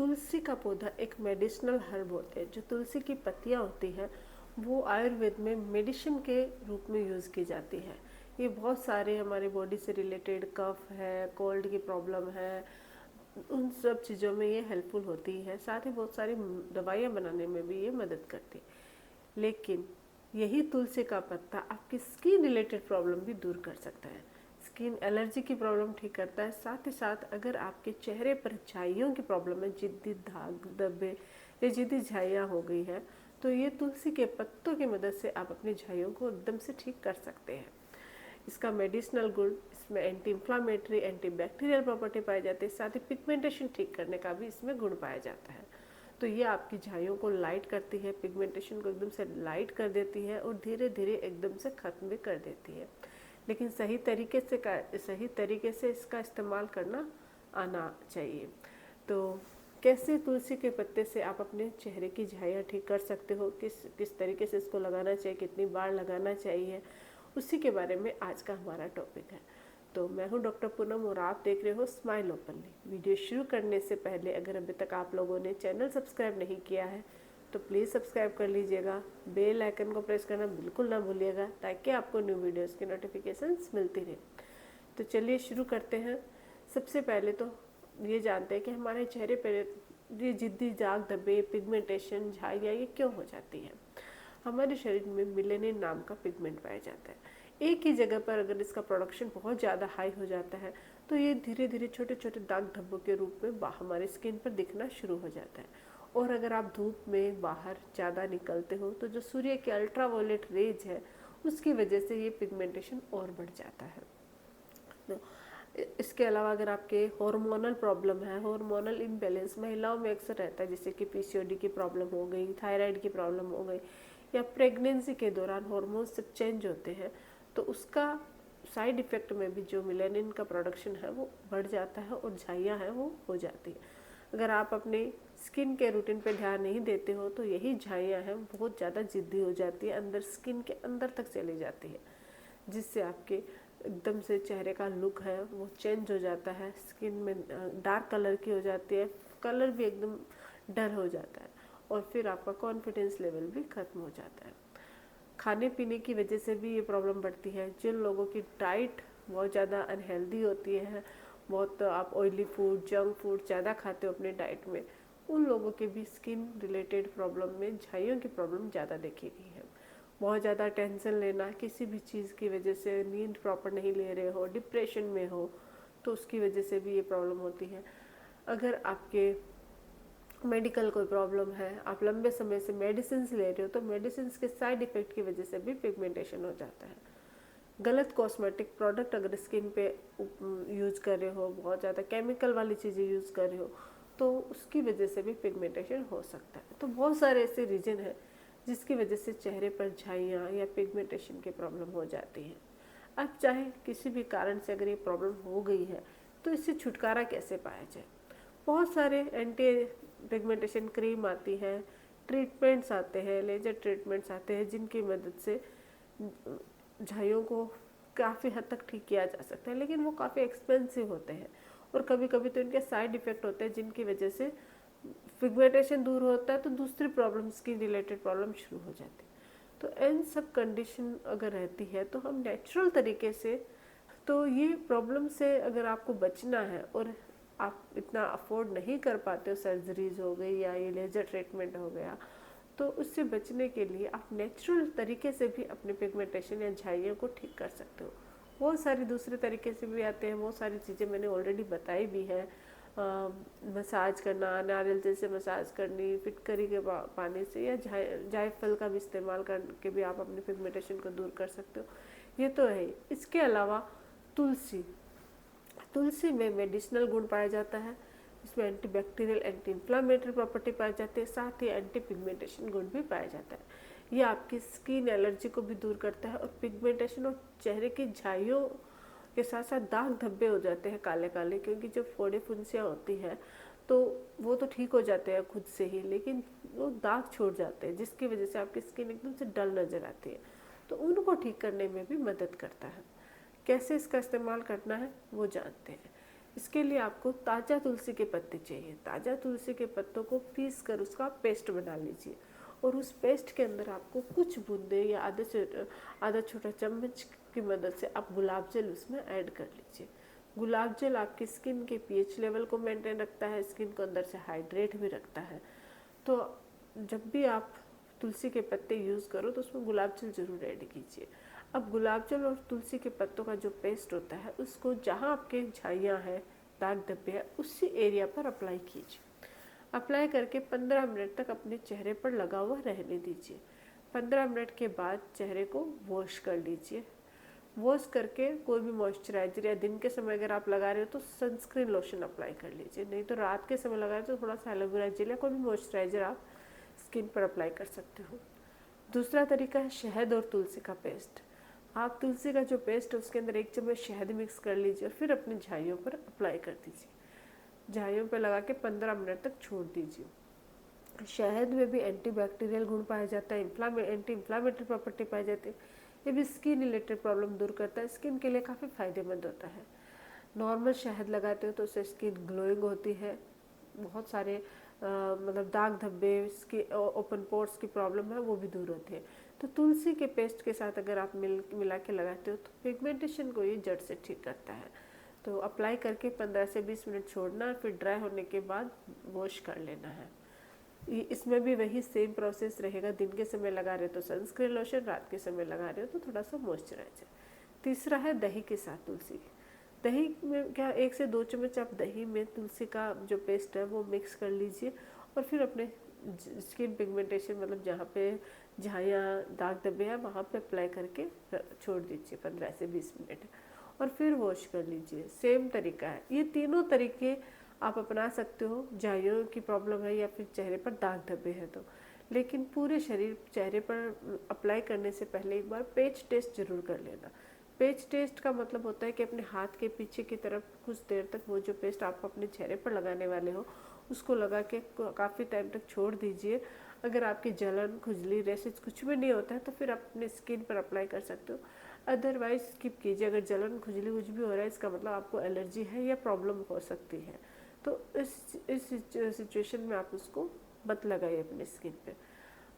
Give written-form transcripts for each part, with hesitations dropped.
तुलसी का पौधा एक मेडिसिनल हर्ब होते हैं। जो तुलसी की पत्तियां होती हैं वो आयुर्वेद में मेडिसिन के रूप में यूज़ की जाती है। ये बहुत सारे हमारे बॉडी से रिलेटेड कफ है, कोल्ड की प्रॉब्लम है, उन सब चीज़ों में ये हेल्पफुल होती है। साथ ही बहुत सारी दवाइयाँ बनाने में भी ये मदद करती है। लेकिन यही तुलसी का पत्ता आपकी स्किन रिलेटेड प्रॉब्लम भी दूर कर सकता है। स्किन एलर्जी की प्रॉब्लम ठीक करता है। साथ ही साथ अगर आपके चेहरे पर झाइयों की प्रॉब्लम है, जिद्दी दाग धब्बे या जिद्दी झाइयाँ हो गई है, तो ये तुलसी के पत्तों की मदद से आप अपनी झाइयों को एकदम से ठीक कर सकते हैं। इसका मेडिसिनल गुण, इसमें anti inflammatory, anti bacterial property पाई जाती है। साथ ही पिगमेंटेशन ठीक करने का भी इसमें गुण पाया जाता है। तो ये आपकी झाइयों को लाइट करती है, पिगमेंटेशन को एकदम से लाइट कर देती है और धीरे धीरे एकदम से ख़त्म भी कर देती है। लेकिन सही तरीके से इसका इस्तेमाल करना आना चाहिए। तो कैसे तुलसी के पत्ते से आप अपने चेहरे की झाइयाँ ठीक कर सकते हो, किस तरीके से इसको लगाना चाहिए, कितनी बार लगाना चाहिए, उसी के बारे में आज का हमारा टॉपिक है। तो मैं हूँ डॉक्टर पूनम और आप देख रहे हो स्माइल ओपनली। वीडियो शुरू करने से पहले अगर अभी तक आप लोगों ने चैनल सब्सक्राइब नहीं किया है तो प्लीज़ सब्सक्राइब कर लीजिएगा। बेल आइकन को प्रेस करना बिल्कुल ना भूलिएगा ताकि आपको न्यू वीडियोस की नोटिफिकेशंस मिलती रहे। तो चलिए शुरू करते हैं। सबसे पहले तो ये जानते हैं कि हमारे चेहरे पर ये जिद्दी दाग धब्बे, पिगमेंटेशन, झाइयाँ ये क्यों हो जाती है। हमारे शरीर में मिलेनिन नाम का पिगमेंट पाया जाता है। एक ही जगह पर अगर इसका प्रोडक्शन बहुत ज़्यादा हाई हो जाता है तो ये धीरे धीरे छोटे छोटे दाग धब्बों के रूप में हमारे स्किन पर दिखना शुरू हो जाता है। और अगर आप धूप में बाहर ज़्यादा निकलते हो तो जो सूर्य के अल्ट्रावायलेट रेज है उसकी वजह से ये पिगमेंटेशन और बढ़ जाता है। तो इसके अलावा अगर आपके हार्मोनल प्रॉब्लम है, हार्मोनल इम्बैलेंस महिलाओं में अक्सर रहता है, जैसे कि पीसीओडी की प्रॉब्लम हो गई, थायराइड की प्रॉब्लम हो गई, या प्रेगनेंसी के दौरान हार्मोन्स सब चेंज होते हैं, तो उसका साइड इफ़ेक्ट में भी जो मेलानिन का प्रोडक्शन है वो बढ़ जाता है और झाइयाँ हैं वो हो जाती है। अगर आप अपने स्किन के रूटीन पे ध्यान नहीं देते हो तो यही झाइयाँ हैं बहुत ज़्यादा जिद्दी हो जाती है, अंदर स्किन के अंदर तक चली जाती है, जिससे आपके एकदम से चेहरे का लुक है वो चेंज हो जाता है। स्किन में डार्क कलर की हो जाती है, कलर भी एकदम डल हो जाता है और फिर आपका कॉन्फिडेंस लेवल भी ख़त्म हो जाता है। खाने पीने की वजह से भी ये प्रॉब्लम बढ़ती है। जिन लोगों की डाइट बहुत ज़्यादा अनहेल्दी होती है, बहुत आप ऑयली फूड, जंक फूड ज़्यादा खाते हो अपने डाइट में, उन लोगों के भी स्किन रिलेटेड प्रॉब्लम में झाइयों की प्रॉब्लम ज़्यादा देखी गई है। बहुत ज़्यादा टेंशन लेना, किसी भी चीज़ की वजह से नींद प्रॉपर नहीं ले रहे हो, डिप्रेशन में हो, तो उसकी वजह से भी ये प्रॉब्लम होती है। अगर आपके मेडिकल कोई प्रॉब्लम है, आप लंबे समय से मेडिसिन ले रहे हो, तो मेडिसिन के साइड इफ़ेक्ट की वजह से भी पिगमेंटेशन हो जाता है। गलत कॉस्मेटिक प्रोडक्ट अगर स्किन पे यूज़ कर रहे हो, बहुत ज़्यादा केमिकल वाली चीज़ें यूज़ कर रहे हो, तो उसकी वजह से भी पिगमेंटेशन हो सकता है। तो बहुत सारे ऐसे रीजन हैं जिसकी वजह से चेहरे पर झाइयाँ या पिगमेंटेशन की प्रॉब्लम हो जाती है। अब चाहे किसी भी कारण से अगर ये प्रॉब्लम हो गई है तो इससे छुटकारा कैसे पाया जाए। बहुत सारे एंटी पिगमेंटेशन क्रीम आती है, ट्रीटमेंट्स आते हैं, लेजर ट्रीटमेंट्स आते हैं, जिनकी मदद से झाइयों को काफ़ी हद तक ठीक किया जा सकता है, लेकिन वो काफ़ी एक्सपेंसिव होते हैं और कभी कभी तो इनके साइड इफ़ेक्ट होते हैं जिनकी वजह से पिगमेंटेशन दूर होता है तो दूसरी प्रॉब्लम, स्किन रिलेटेड प्रॉब्लम शुरू हो जाती है। तो इन सब कंडीशन अगर रहती है तो हम नेचुरल तरीके से, तो ये प्रॉब्लम से अगर आपको बचना है और आप इतना अफोर्ड नहीं कर पाते हो, सर्जरीज हो गई या ये लेजर ट्रीटमेंट हो गया, तो उससे बचने के लिए आप नेचुरल तरीके से भी अपने पिगमेंटेशन या झाइयों को ठीक कर सकते हो। बहुत सारे दूसरे तरीके से भी आते हैं, बहुत सारी चीज़ें मैंने ऑलरेडी बताई भी है। मसाज करना, नारियल तेल से मसाज करनी, फिटकरी के पानी से, या जायफल का भी इस्तेमाल करके भी आप अपने पिगमेंटेशन को दूर कर सकते हो। ये तो है। इसके अलावा तुलसी में मेडिसिनल गुण पाया जाता है। इसमें anti bacterial, anti inflammatory property पाई जाती है, साथ ही एंटी पिगमेंटेशन गुण भी पाया जाता है। ये आपकी स्किन एलर्जी को भी दूर करता है और पिगमेंटेशन और चेहरे की झाइयों के साथ साथ दाग धब्बे हो जाते हैं काले काले, क्योंकि जो फोड़े फुंसियाँ होती हैं तो वो तो ठीक हो जाते हैं खुद से ही, लेकिन वो दाग छोड़ जाते हैं जिसकी वजह से आपकी स्किन एकदम से डल नज़र आती है। तो उनको ठीक करने में भी मदद करता है। कैसे इसका इस्तेमाल करना है वो जानते हैं। इसके लिए आपको ताज़ा तुलसी के पत्ते चाहिए। ताज़ा तुलसी के पत्तों को पीस कर उसका पेस्ट बना लीजिए और उस पेस्ट के अंदर आपको कुछ बूंदे या आधा छोटा चम्मच की मदद से आप गुलाब जल उसमें ऐड कर लीजिए। गुलाब जल आपकी स्किन के पीएच लेवल को मेंटेन रखता है, स्किन को अंदर से हाइड्रेट भी रखता है। तो जब भी आप तुलसी के पत्ते यूज़ करो तो उसमें गुलाब जल ज़रूर ऐड कीजिए। अब गुलाब जल और तुलसी के पत्तों का जो पेस्ट होता है उसको जहाँ आपके झाइयाँ हैं, दाग धब्बे हैं, उसी एरिया पर अप्लाई कीजिए। अप्लाई करके 15 मिनट तक अपने चेहरे पर लगा हुआ रहने दीजिए। 15 मिनट के बाद चेहरे को वॉश कर लीजिए। वॉश करके कोई भी मॉइस्चराइजर, या दिन के समय अगर आप लगा रहे हो तो सनस्क्रीन लोशन अप्लाई कर लीजिए, नहीं तो रात के समय लगा रहे हो तो थोड़ा सा एलोवेरा जेल या कोई भी मॉइस्चराइजर आप स्किन पर अप्लाई कर सकते हो। दूसरा तरीका है शहद और तुलसी का पेस्ट। आप तुलसी का जो पेस्ट है उसके अंदर 1 चम्मच शहद मिक्स कर लीजिए और फिर अपने झाइयों पर अप्लाई कर दीजिए। झाइयों पर लगा के 15 मिनट तक छोड़ दीजिए। शहद में भी एंटीबैक्टीरियल गुण पाया जाता है, एंटी इन्फ्लामेटरी प्रॉपर्टी पाई जाती है। ये भी स्किन रिलेटेड प्रॉब्लम दूर करता है, स्किन के लिए काफ़ी फायदेमंद होता है। नॉर्मल शहद लगाते हो तो उससे स्किन ग्लोइंग होती है, बहुत सारे मतलब दाग धब्बे, ओपन पोर्स की प्रॉब्लम है वो भी दूर होती है। तो तुलसी के पेस्ट के साथ अगर आप मिला के लगाते हो तो पिगमेंटेशन को ये जड़ से ठीक करता है। तो अप्लाई करके 15 से 20 मिनट छोड़ना, फिर ड्राई होने के बाद वॉश कर लेना है। इसमें भी वही सेम प्रोसेस रहेगा। दिन के समय लगा रहे हो तो सनस्क्रीन लोशन, रात के समय लगा रहे हो तो थोड़ा सा मॉइस्चराइजर। तीसरा है दही के साथ तुलसी। दही में क्या 1 से 2 चम्मच आप दही में तुलसी का जो पेस्ट है वो मिक्स कर लीजिए और फिर अपने स्किन पिगमेंटेशन, मतलब जहाँ दाग धब्बे हैं वहाँ पे अप्लाई करके छोड़ दीजिए 15 से 20 मिनट और फिर वॉश कर लीजिए। सेम तरीका है। ये तीनों तरीके आप अपना सकते हो, झाइयों की प्रॉब्लम है या फिर चेहरे पर दाग धब्बे हैं तो। लेकिन पूरे शरीर चेहरे पर अप्लाई करने से पहले एक बार पेच टेस्ट जरूर कर लेना। पेच टेस्ट का मतलब होता है कि अपने हाथ के पीछे की तरफ कुछ देर तक वो जो पेस्ट आप अपने चेहरे पर लगाने वाले हो उसको लगा के काफ़ी टाइम तक छोड़ दीजिए। अगर आपकी जलन, खुजली, रैशेज कुछ भी नहीं होता है तो फिर आप अपने स्किन पर अप्लाई कर सकते हो, अदरवाइज स्किप कीजिए। अगर जलन, खुजली कुछ भी हो रहा है इसका मतलब आपको एलर्जी है या प्रॉब्लम हो सकती है। तो इस सिचुएशन में आप उसको मत लगाइए अपनी स्किन पे,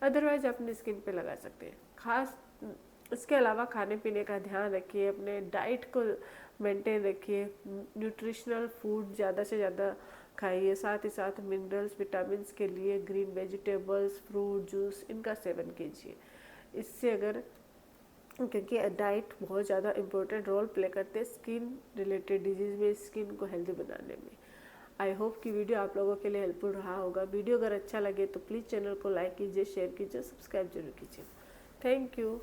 अदरवाइज अपनी स्किन पे लगा सकते हैं। खास इसके अलावा खाने पीने का ध्यान रखिए, अपने डाइट को मेंटेन रखिए, न्यूट्रिशनल फूड ज़्यादा से ज़्यादा खाइए, साथ ही साथ मिनरल्स, विटामिन्स के लिए ग्रीन वेजिटेबल्स, फ्रूट, जूस इनका सेवन कीजिए। इससे अगर, क्योंकि डाइट बहुत ज़्यादा इम्पोर्टेंट रोल प्ले करते हैं स्किन रिलेटेड डिजीज़ में, स्किन को हेल्दी बनाने में। आई होप कि वीडियो आप लोगों के लिए हेल्पफुल रहा होगा। वीडियो अगर अच्छा लगे तो प्लीज़ चैनल को लाइक कीजिए, शेयर कीजिए, सब्सक्राइब जरूर कीजिए। Thank you.